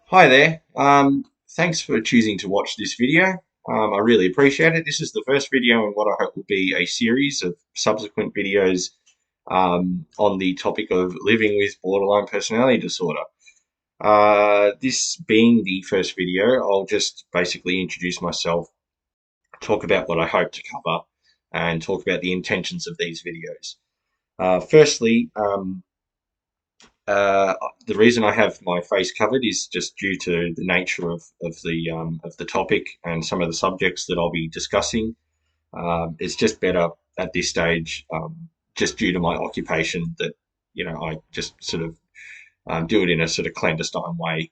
Hi there. Thanks for choosing to watch this video. I really appreciate it. This is the first video in what I hope will be a series of subsequent videos on the topic of living with borderline personality disorder. This being the first video, I'll just basically introduce myself, talk about what I hope to cover, and talk about the intentions of these videos. Firstly, uh, the reason I have my face covered is just due to the nature of the topic and some of the subjects that I'll be discussing. It's just better at this stage, just due to my occupation, that I just sort of do it in a sort of clandestine way,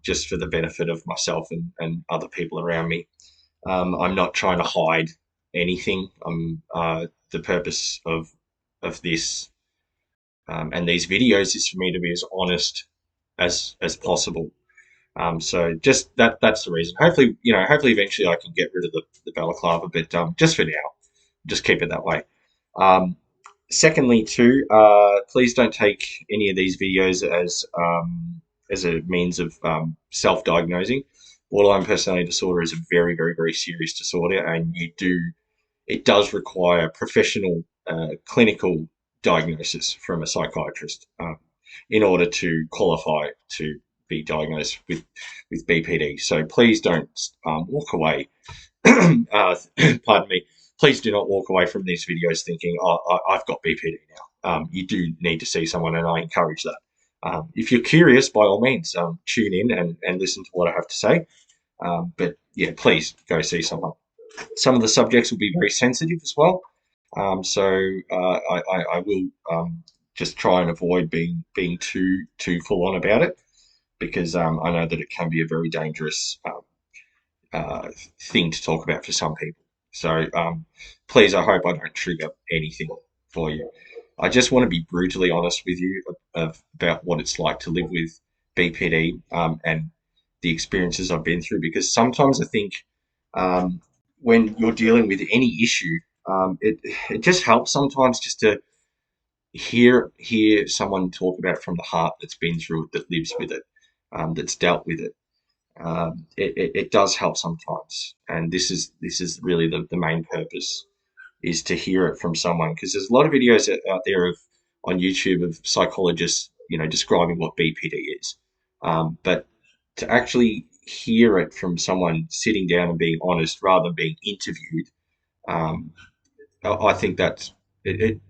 just for the benefit of myself and other people around me. I'm not trying to hide anything. The purpose of this and these videos is for me to be as honest as possible. So just that's the reason. Hopefully, hopefully eventually I can get rid of the balaclava, but just for now, just keep it that way. Um, Secondly, too, please don't take any of these videos as a means of self-diagnosing. Borderline personality disorder is a very, very, very serious disorder, and it does require professional clinical diagnosis from a psychiatrist in order to qualify to be diagnosed with BPD. So please don't walk away. Pardon me. Please do not walk away from these videos thinking, "Oh, I've got BPD now." You do need to see someone, and I encourage that. If you're curious, by all means, tune in and listen to what I have to say. But yeah, please go see someone. Some of the subjects will be very sensitive as well. So I will just try and avoid being too full on about it, because I know that it can be a very dangerous uh, thing to talk about for some people. So please, I hope I don't trigger anything for you. I just want to be brutally honest with you about what it's like to live with BPD, and the experiences I've been through, because sometimes I think um, when you're dealing with any issue, it just helps sometimes just to hear someone talk about it from the heart, that's been through it, that lives with it, that's dealt with it. It does help sometimes, and this is really the main purpose, is to hear it from someone, because there's a lot of videos out there on YouTube of psychologists, describing what BPD is, but to actually hear it from someone sitting down and being honest rather than being interviewed, um, I think that it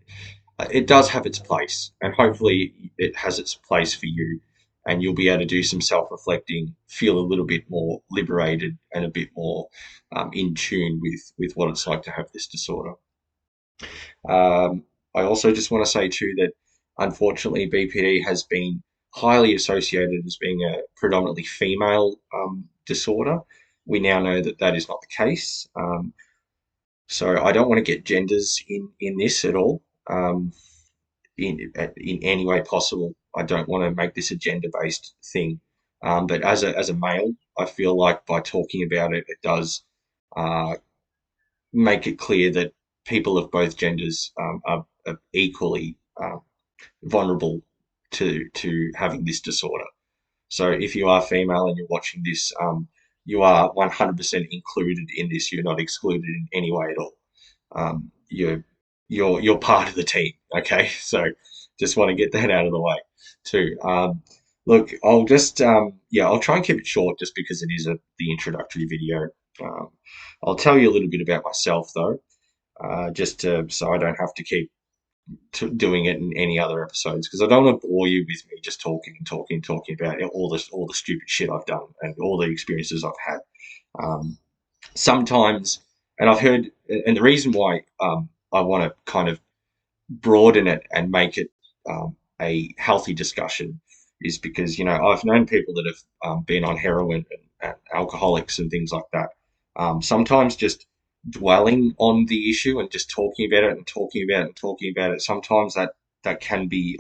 it does have its place, and hopefully it has its place for you, and you'll be able to do some self-reflecting, feel a little bit more liberated and a bit more in tune with what it's like to have this disorder. I also just want to say too that unfortunately BPD has been highly associated as being a predominantly female disorder. We now know that that is not the case. So I don't want to get genders in this at all. In any way possible. I don't want to make this a gender based thing. But as a male, I feel like by talking about it, it does uh, make it clear that people of both genders are equally vulnerable to having this disorder. So if you are female and you're watching this, you are 100% included in this. You're not excluded in any way at all. You're part of the team. Okay, so just want to get that out of the way too. Look, I'll just I'll try and keep it short, just because it is the introductory video. Um, I'll tell you a little bit about myself though, so I don't have to keep doing it in any other episodes, because I don't want to bore you with me just talking and talking and talking about all the stupid shit I've done and all the experiences I've had. Um, Sometimes, and I've heard, and the reason why I want to kind of broaden it and make it a healthy discussion is because I've known people that have been on heroin and alcoholics and things like that. Sometimes just dwelling on the issue and just talking about it and talking about it and talking about it, sometimes that can be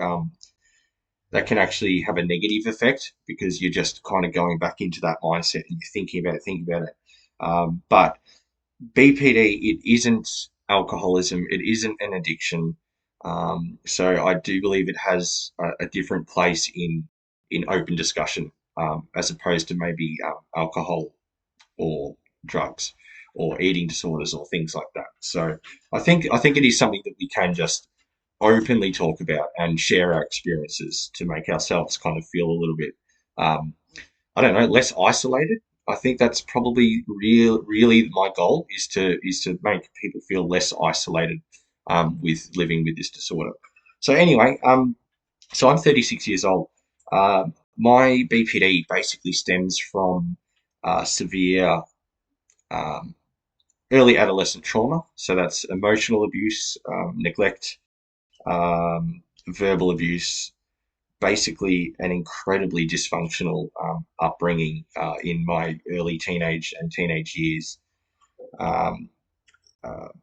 that can actually have a negative effect, because you're just kind of going back into that mindset and you're thinking about it. But BPD, it isn't alcoholism, it isn't an addiction. So I do believe it has a different place in open discussion. as opposed to maybe alcohol or drugs or eating disorders or things like that. So I think it is something that we can just openly talk about and share our experiences to make ourselves kind of feel a little bit, um, I don't know, less isolated. I think that's probably really my goal is to make people feel less isolated with living with this disorder. So anyway, so I'm 36 years old. My BPD basically stems from severe um, early adolescent trauma. So that's emotional abuse, neglect, verbal abuse, basically an incredibly dysfunctional upbringing in my early teenage years. Um,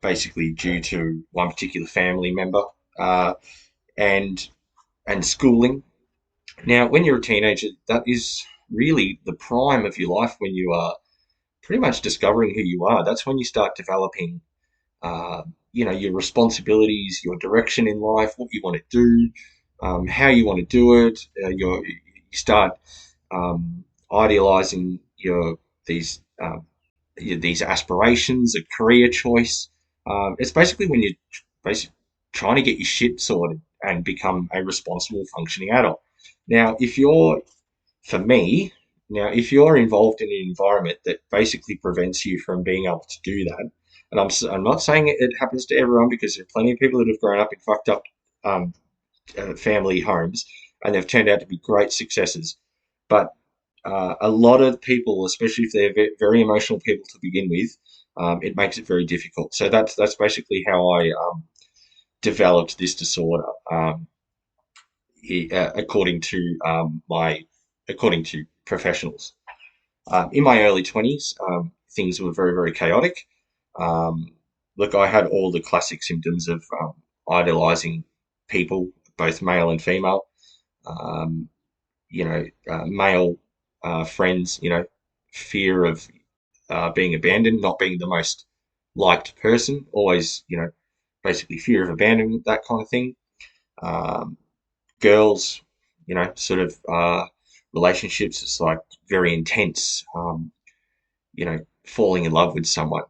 Basically due to one particular family member uh, and schooling. Now, when you're a teenager, that is really the prime of your life when you are pretty much discovering who you are. That's when you start developing uh, your responsibilities, your direction in life, what you want to do, how you want to do it. You start idealizing these these aspirations, a career choice. It's basically when you're basically trying to get your shit sorted and become a responsible, functioning adult. Now, for me, if you're involved in an environment that basically prevents you from being able to do that, and I'm not saying it happens to everyone because there are plenty of people that have grown up in fucked up um, family homes and they've turned out to be great successes. But a lot of people, especially if they're very emotional people to begin with, it makes it very difficult. So that's basically how I developed this disorder. According to my according to professionals. In my early 20s, things were very chaotic. Um, Look, I had all the classic symptoms of idolizing people, both male and female. Um, Male friends. Fear of being abandoned, not being the most liked person, always, basically fear of abandonment, that kind of thing. Um, Girls, sort of relationships. It's like very intense. Falling in love with someone.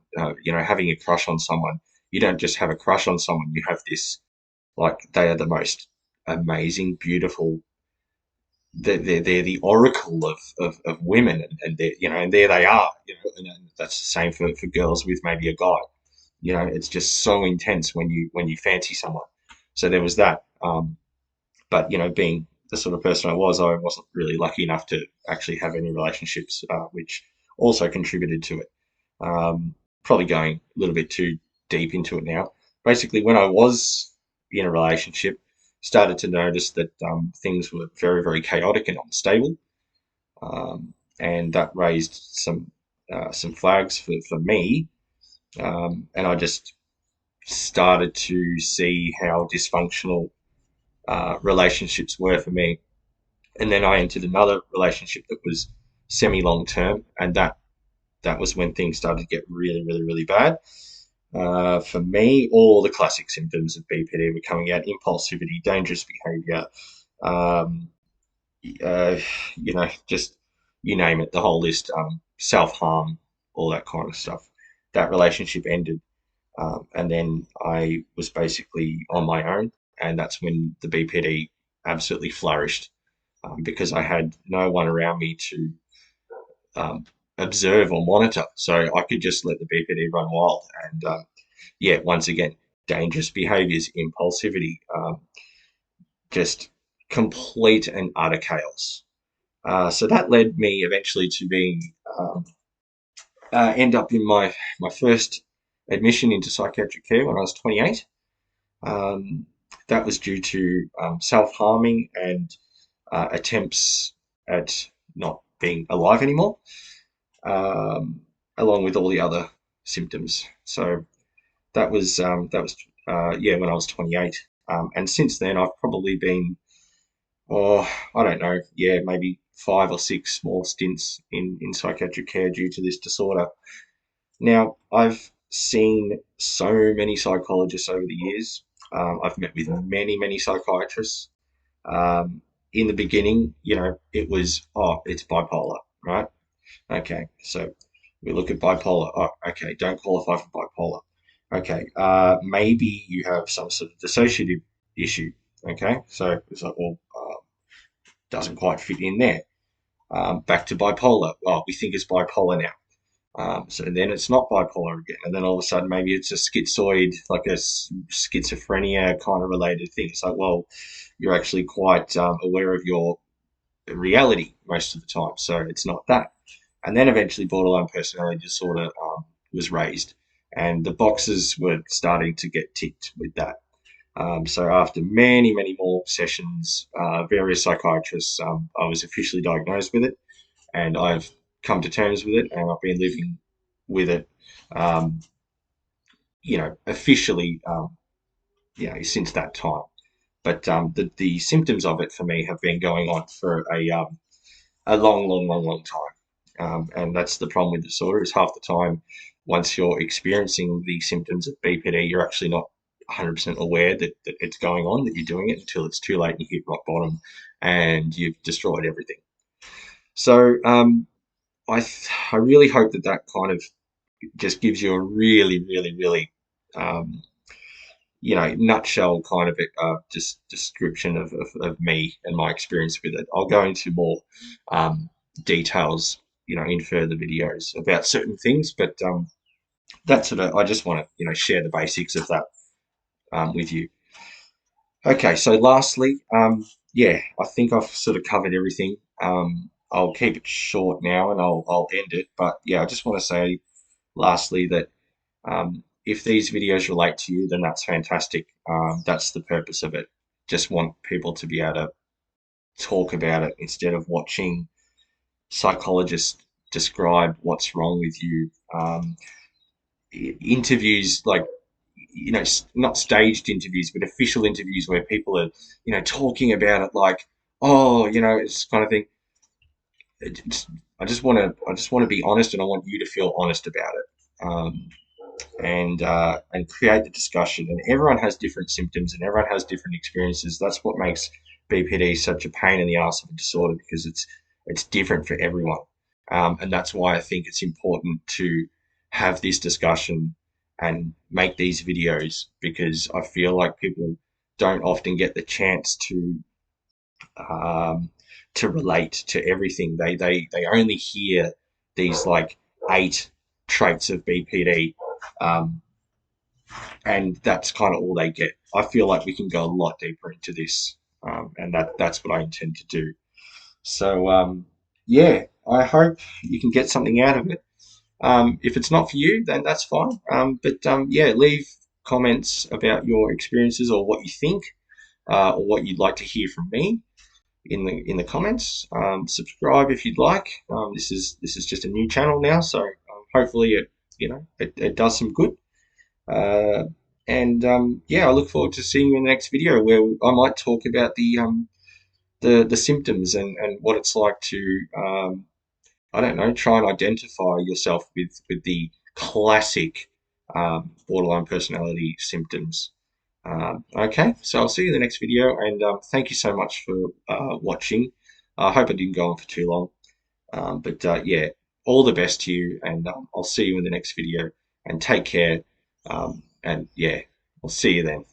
Having a crush on someone. You don't just have a crush on someone. You have this like they are the most amazing, beautiful. They're the oracle of women, and and there they are. And that's the same for girls with maybe a guy. It's just so intense when you fancy someone. So there was that. But being the sort of person I wasn't really lucky enough to actually have any relationships, which also contributed to it. Probably going a little bit too deep into it now. Basically, when I was in a relationship, started to notice that things were very chaotic and unstable, and that raised some flags for me, and I just started to see how dysfunctional relationships were for me. And then I entered another relationship that was semi long term, and that was when things started to get really bad. For me, all the classic symptoms of BPD were coming out: impulsivity, dangerous behaviour, um, just you name it, the whole list, self harm, all that kind of stuff. That relationship ended, and then I was basically on my own, and that's when the BPD absolutely flourished because I had no one around me to um, observe or monitor. So I could just let the BPD run wild. And yeah, once again, dangerous behaviors, impulsivity, just complete and utter chaos. So that led me eventually to being end up in my first admission into psychiatric care when I was 28. Um, that was due to self harming and attempts at not being alive anymore, um, along with all the other symptoms. So that was yeah, when I was 28, and since then I've probably been, oh, I don't know, yeah, maybe 5 or 6 more stints in psychiatric care due to this disorder. Now, I've seen so many psychologists over the years. I've met with many psychiatrists. Um, in the beginning, it was, oh, it's bipolar, right? Okay, so we look at bipolar. Oh, okay, don't qualify for bipolar. Okay, maybe you have some sort of dissociative issue. Okay, so it's like, well, doesn't quite fit in there. Back to bipolar. Well, we think it's bipolar now. So then it's not bipolar again. And then all of a sudden, maybe it's a schizoid, like a schizophrenia kind of related thing. It's like, well, you're actually quite aware of your reality most of the time. So it's not that. And then eventually, borderline personality disorder was raised, and the boxes were starting to get ticked with that. So after many, many more sessions, various psychiatrists, I was officially diagnosed with it, and I've come to terms with it, and I've been living with it, um, officially, since that time. But the symptoms of it for me have been going on for a long, long, long, long time. And that's the problem with disorder is half the time, once you're experiencing the symptoms of BPD, you're actually not 100% aware that it's going on, that you're doing it until it's too late and you hit rock bottom and you've destroyed everything. So I really hope that kind of just gives you a really, really, really, um, nutshell kind of just description of me and my experience with it. I'll go into more um, details, in further videos about certain things, but that's sort of, I just want to, share the basics of that with you. Okay, so lastly, yeah, I think I've sort of covered everything. I'll keep it short now and I'll end it. But yeah, I just want to say lastly that if these videos relate to you, then that's fantastic. That's the purpose of it. Just want people to be able to talk about it instead of watching psychologists describe what's wrong with you. Interviews like, not staged interviews, but official interviews where people are, talking about it like, oh, it's kind of thing. It's, I just want to be honest, and I want you to feel honest about it. And create the discussion. And everyone has different symptoms and everyone has different experiences. That's what makes BPD such a pain in the ass of a disorder, because it's different for everyone. And that's why I think it's important to have this discussion and make these videos, because I feel like people don't often get the chance um, to relate to everything. They only hear these like 8 traits of BPD, um, and that's kind of all they get. I feel like we can go a lot deeper into this, and that's what I intend to do. So yeah, I hope you can get something out of it. If it's not for you, then that's fine. But yeah, leave comments about your experiences or what you think, or what you'd like to hear from me in the comments. Subscribe if you'd like. This is just a new channel now, so hopefully it does some good. Uh, and yeah, I look forward to seeing you in the next video where I might talk about the symptoms and what it's like to I don't know, try and identify yourself with the classic borderline personality symptoms. Okay, so I'll see you in the next video, and thank you so much for watching. I hope I didn't go on for too long, but yeah, all the best to you, and I'll see you in the next video. And take care, and yeah, I'll see you then.